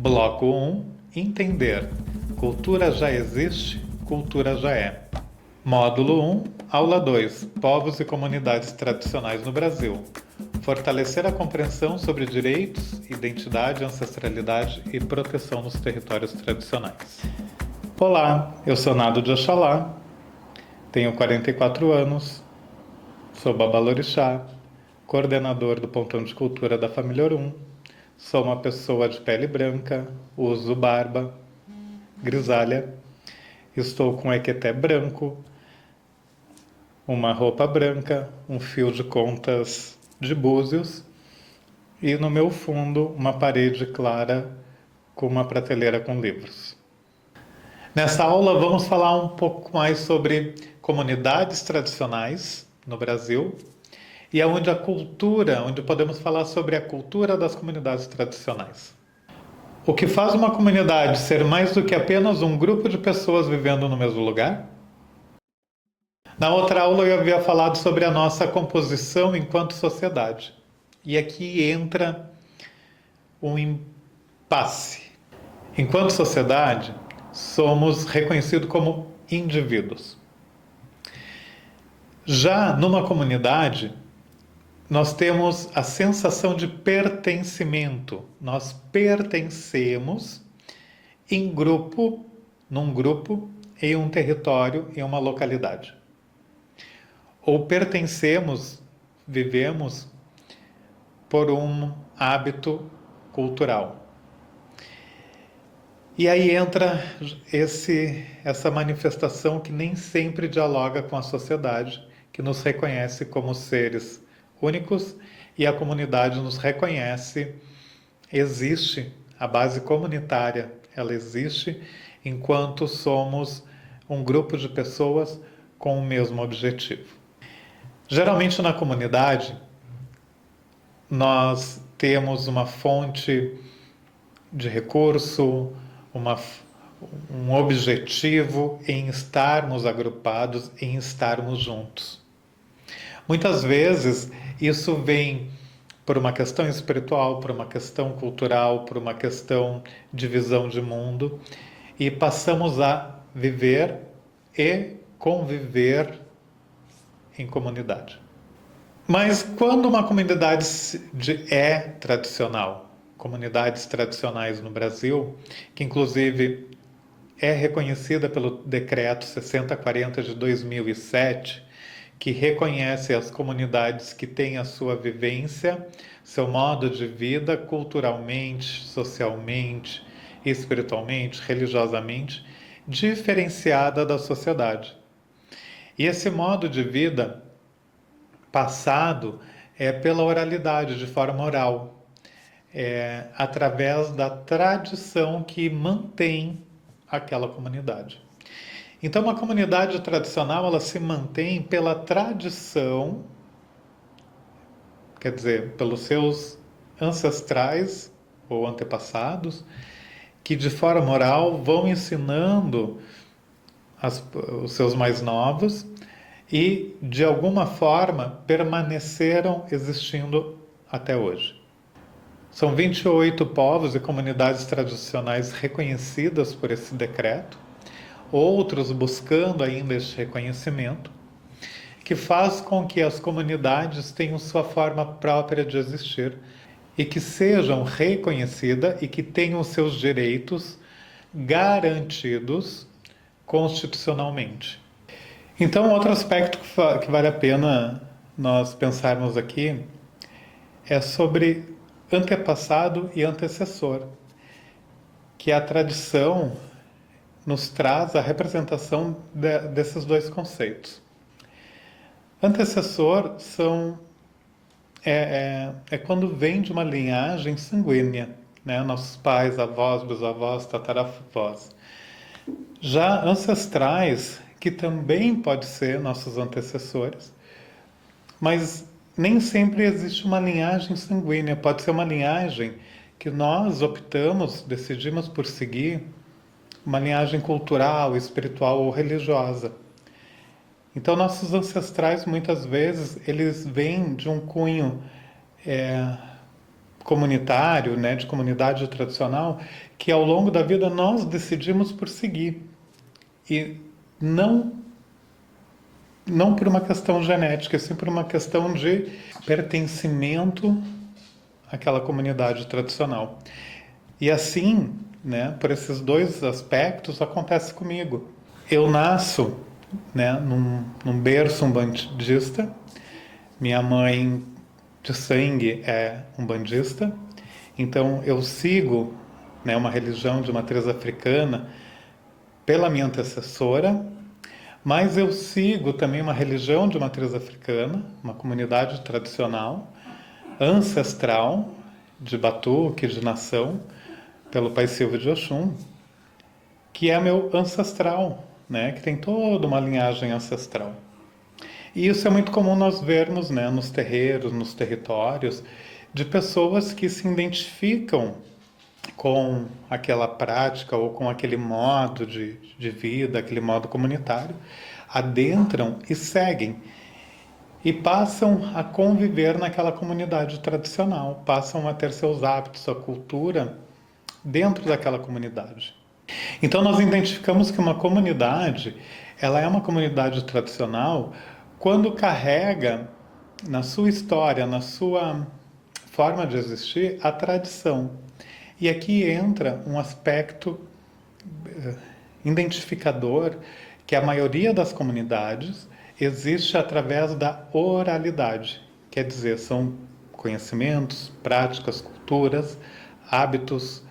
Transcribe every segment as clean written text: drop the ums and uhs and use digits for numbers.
Bloco 1. Entender. Cultura já existe, cultura já é. Módulo 1. Aula 2. Povos e comunidades tradicionais no Brasil. Fortalecer a compreensão sobre direitos, identidade, ancestralidade e proteção nos territórios tradicionais. Olá, eu sou Nado de Oxalá, tenho 44 anos, sou babalorixá, coordenador do Pontão de Cultura da Família Orum, sou uma pessoa de pele branca, uso barba, grisalha, estou com equeté branco, uma roupa branca, um fio de contas de búzios e no meu fundo uma parede clara com uma prateleira com livros. Nessa aula vamos falar um pouco mais sobre comunidades tradicionais no Brasil e onde podemos falar sobre a cultura das comunidades tradicionais. O que faz uma comunidade ser mais do que apenas um grupo de pessoas vivendo no mesmo lugar? Na outra aula eu havia falado sobre a nossa composição enquanto sociedade. E aqui entra um impasse. Enquanto sociedade, somos reconhecidos como indivíduos. Já numa comunidade, nós temos a sensação de pertencimento. Nós pertencemos num grupo, em um território, em uma localidade. Ou vivemos por um hábito cultural. E aí entra essa manifestação que nem sempre dialoga com a sociedade, que nos reconhece como seres únicos e a comunidade nos reconhece, existe, a base comunitária, ela existe enquanto somos um grupo de pessoas com o mesmo objetivo. Geralmente na comunidade, nós temos uma fonte de recurso, um objetivo em estarmos agrupados, em estarmos juntos. Muitas vezes isso vem por uma questão espiritual, por uma questão cultural, por uma questão de visão de mundo e passamos a viver e conviver em comunidade. Mas quando uma comunidade é tradicional, comunidades tradicionais no Brasil, que inclusive é reconhecida pelo Decreto 6040 de 2007, que reconhece as comunidades que têm a sua vivência, seu modo de vida culturalmente, socialmente, espiritualmente, religiosamente, diferenciada da sociedade. E esse modo de vida passado é pela oralidade, de forma oral, através da tradição que mantém aquela comunidade. Então, uma comunidade tradicional, ela se mantém pela tradição, quer dizer, pelos seus ancestrais ou antepassados, que de forma oral vão ensinando os seus mais novos e, de alguma forma, permaneceram existindo até hoje. São 28 povos e comunidades tradicionais reconhecidas por esse decreto, outros buscando ainda este reconhecimento, que faz com que as comunidades tenham sua forma própria de existir e que sejam reconhecidas e que tenham seus direitos garantidos constitucionalmente. Então, outro aspecto que vale a pena nós pensarmos aqui é sobre antepassado e antecessor, que a tradição nos traz a representação desses dois conceitos. Antecessor é quando vem de uma linhagem sanguínea, né? Nossos pais, avós, bisavós, tataravós. Já ancestrais, que também pode ser nossos antecessores, mas nem sempre existe uma linhagem sanguínea, pode ser uma linhagem que nós decidimos por seguir, uma linhagem cultural, espiritual ou religiosa. Então, nossos ancestrais, muitas vezes, eles vêm de um cunho comunitário, né, de comunidade tradicional, que ao longo da vida nós decidimos por seguir. E não por uma questão genética, sim por uma questão de pertencimento àquela comunidade tradicional. E assim, né, por esses dois aspectos, acontece comigo. Eu nasço, né, num berço umbandista. Minha mãe de sangue é umbandista. Então eu sigo, né, uma religião de matriz africana pela minha antecessora, mas eu sigo também uma religião de matriz africana, uma comunidade tradicional, ancestral, de batuque, de nação, pelo Pai Silvio de Oxum, que é meu ancestral, né, que tem toda uma linhagem ancestral. E isso é muito comum nós vermos, né, nos terreiros, nos territórios, de pessoas que se identificam com aquela prática ou com aquele modo de vida, aquele modo comunitário, adentram e seguem. E passam a conviver naquela comunidade tradicional, passam a ter seus hábitos, sua cultura dentro daquela comunidade. Então nós identificamos que uma comunidade, ela é uma comunidade tradicional quando carrega na sua história, na sua forma de existir, a tradição. E aqui entra um aspecto identificador que a maioria das comunidades existe através da oralidade. Quer dizer, são conhecimentos, práticas, culturas, hábitos,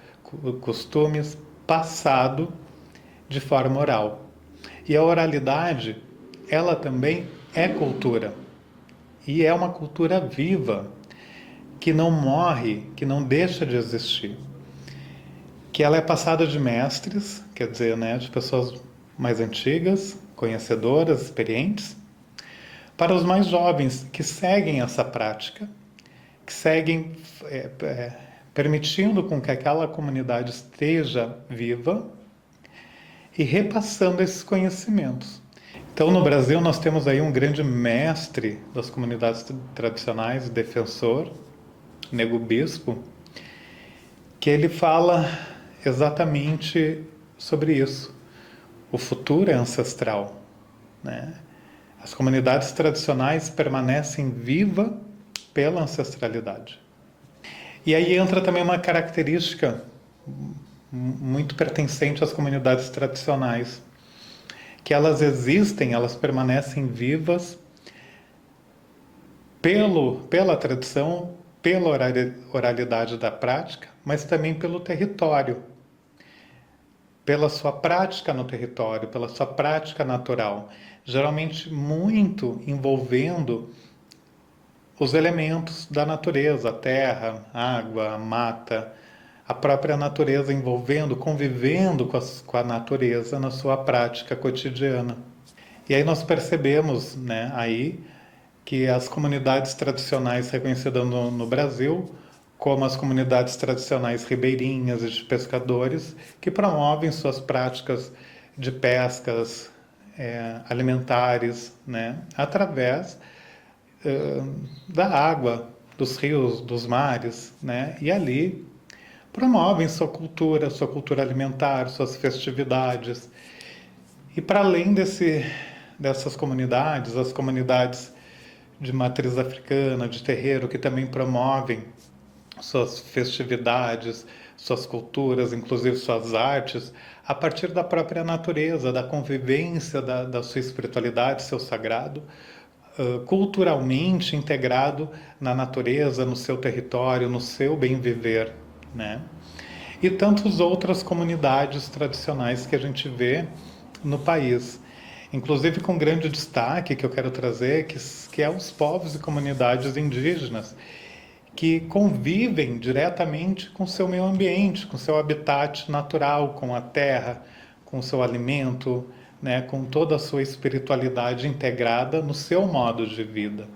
costumes passado de forma oral. E a oralidade, ela também é cultura. E é uma cultura viva, que não morre, que não deixa de existir. Que ela é passada de mestres, quer dizer, né, de pessoas mais antigas, conhecedoras, experientes, para os mais jovens que seguem essa prática, que seguem permitindo com que aquela comunidade esteja viva e repassando esses conhecimentos. Então, no Brasil, nós temos aí um grande mestre das comunidades tradicionais, defensor, Nego Bispo, que ele fala exatamente sobre isso. O futuro é ancestral, né? As comunidades tradicionais permanecem vivas pela ancestralidade. E aí entra também uma característica muito pertencente às comunidades tradicionais, que elas existem, elas permanecem vivas pela tradição, pela oralidade da prática, mas também pelo território, pela sua prática no território, pela sua prática natural, geralmente muito envolvendo os elementos da natureza, a terra, a água, a mata, a própria natureza envolvendo, convivendo com a natureza na sua prática cotidiana. E aí nós percebemos, né, aí que as comunidades tradicionais reconhecidas no Brasil, como as comunidades tradicionais ribeirinhas e de pescadores, que promovem suas práticas de pescas alimentares, né, através da água, dos rios, dos mares, né, e ali promovem sua cultura alimentar, suas festividades. E para além dessas comunidades, as comunidades de matriz africana, de terreiro, que também promovem suas festividades, suas culturas, inclusive suas artes, a partir da própria natureza, da convivência da sua espiritualidade, seu sagrado, culturalmente integrado na natureza, no seu território, no seu bem viver, né? E tantas outras comunidades tradicionais que a gente vê no país. Inclusive com grande destaque que eu quero trazer, que é os povos e comunidades indígenas, que convivem diretamente com o seu meio ambiente, com o seu habitat natural, com a terra, com o seu alimento, né, com toda a sua espiritualidade integrada no seu modo de vida.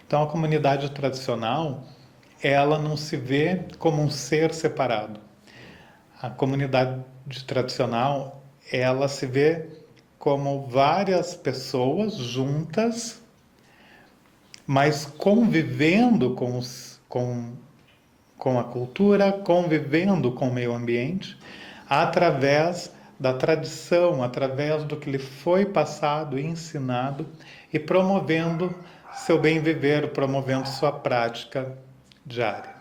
Então a comunidade tradicional, ela não se vê como um ser separado. A comunidade tradicional, ela se vê como várias pessoas juntas, mas convivendo com com a cultura, convivendo com o meio ambiente, através da tradição, através do que lhe foi passado e ensinado, e promovendo seu bem viver, promovendo sua prática diária.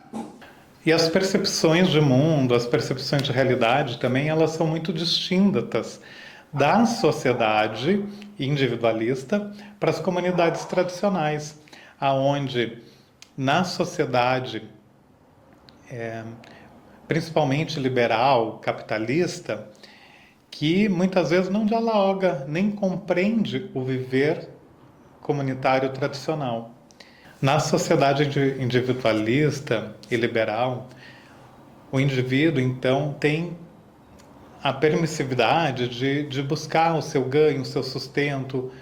E as percepções de mundo, as percepções de realidade também, elas são muito distintas da sociedade individualista para as comunidades tradicionais, aonde na sociedade, principalmente liberal, capitalista, que muitas vezes não dialoga nem compreende o viver comunitário tradicional. Na sociedade individualista e liberal, o indivíduo, então, tem a permissividade de buscar o seu ganho, o seu sustento,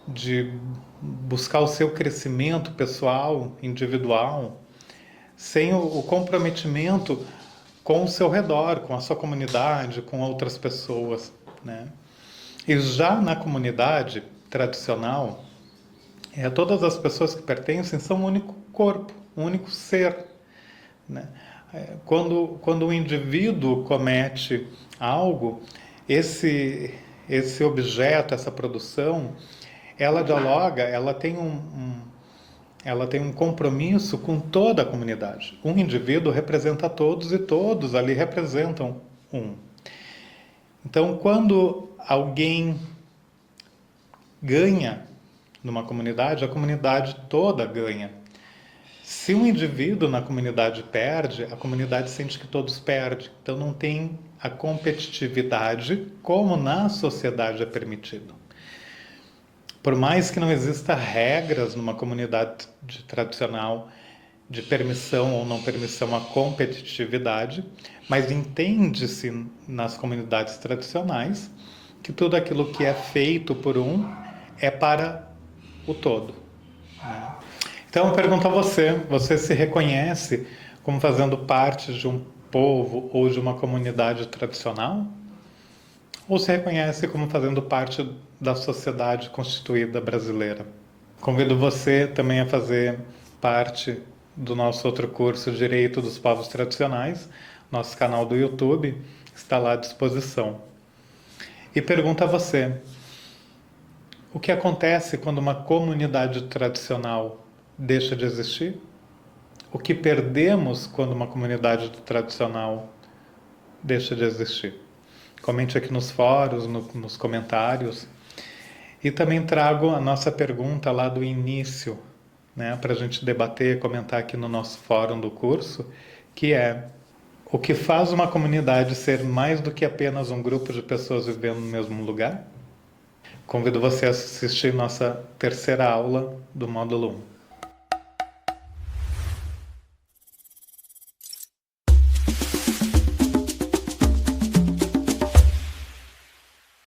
de buscar o seu crescimento pessoal, individual, sem o comprometimento com o seu redor, com a sua comunidade, com outras pessoas, né? E já na comunidade tradicional, todas as pessoas que pertencem são um único corpo, um único ser, né? Quando o indivíduo comete algo, esse objeto, essa produção, ela dialoga, ela tem um compromisso com toda a comunidade. Um indivíduo representa todos e todos ali representam um. Então, quando alguém ganha numa comunidade, a comunidade toda ganha. Se um indivíduo na comunidade perde, a comunidade sente que todos perdem. Então não tem a competitividade como na sociedade é permitido. Por mais que não exista regras numa comunidade tradicional de permissão ou não permissão à competitividade, mas entende-se nas comunidades tradicionais que tudo aquilo que é feito por um é para o todo, né? Então eu pergunto a você, você se reconhece como fazendo parte de um povo ou de uma comunidade tradicional? Ou se reconhece como fazendo parte da sociedade constituída brasileira? Convido você também a fazer parte do nosso outro curso Direito dos Povos Tradicionais. Nosso canal do YouTube está lá à disposição. E pergunto a você, o que acontece quando uma comunidade tradicional deixa de existir? O que perdemos quando uma comunidade tradicional deixa de existir? Comente aqui nos fóruns, nos comentários. E também trago a nossa pergunta lá do início, né, para a gente debater, comentar aqui no nosso fórum do curso, que é: o que faz uma comunidade ser mais do que apenas um grupo de pessoas vivendo no mesmo lugar? Convido você a assistir nossa terceira aula do módulo 1.